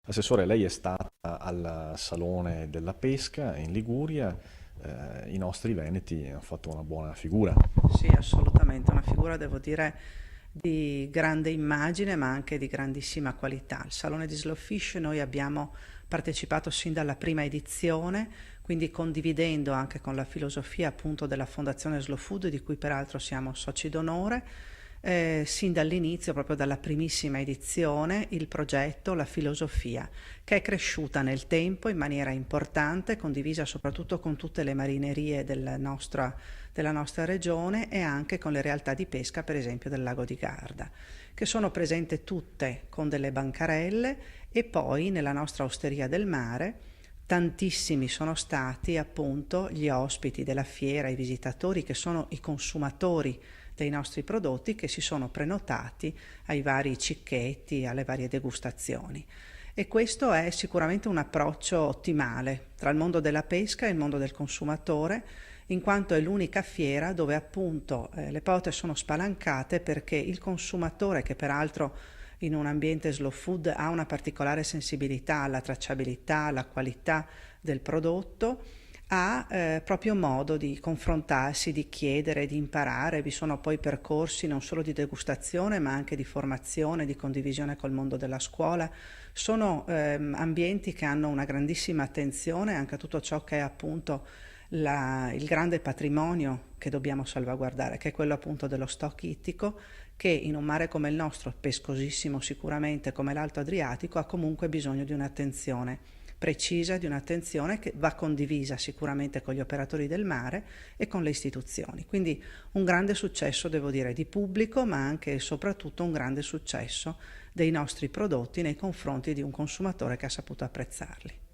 Assessore, lei è stata al Salone della Pesca in Liguria, i nostri veneti hanno fatto una buona figura. Sì, assolutamente, una figura, devo dire, di grande immagine ma anche di grandissima qualità. Al Salone di Slow Fish noi abbiamo partecipato sin dalla prima edizione, quindi condividendo anche con la filosofia appunto della Fondazione Slow Food, di cui peraltro siamo soci d'onore, sin dall'inizio, proprio dalla primissima edizione, il progetto, la filosofia, che è cresciuta nel tempo in maniera importante, condivisa soprattutto con tutte le marinerie della nostra regione e anche con le realtà di pesca, per esempio del lago di Garda, che sono presenti tutte con delle bancarelle e poi nella nostra osteria del mare. Tantissimi sono stati appunto gli ospiti della fiera, i visitatori che sono i consumatori dei nostri prodotti che si sono prenotati ai vari cicchetti, alle varie degustazioni. E questo è sicuramente un approccio ottimale tra il mondo della pesca e il mondo del consumatore, in quanto è l'unica fiera dove appunto le porte sono spalancate perché il consumatore, che peraltro in un ambiente slow food ha una particolare sensibilità alla tracciabilità, alla qualità del prodotto, ha proprio modo di confrontarsi, di chiedere, di imparare. Vi sono poi percorsi non solo di degustazione ma anche di formazione, di condivisione col mondo della scuola. Sono ambienti che hanno una grandissima attenzione anche a tutto ciò che è appunto il grande patrimonio che dobbiamo salvaguardare, che è quello appunto dello stock ittico, che in un mare come il nostro, pescosissimo sicuramente come l'Alto Adriatico, ha comunque bisogno di un'attenzione precisa, di un'attenzione che va condivisa sicuramente con gli operatori del mare e con le istituzioni. Quindi un grande successo, devo dire, di pubblico, ma anche e soprattutto un grande successo dei nostri prodotti nei confronti di un consumatore che ha saputo apprezzarli.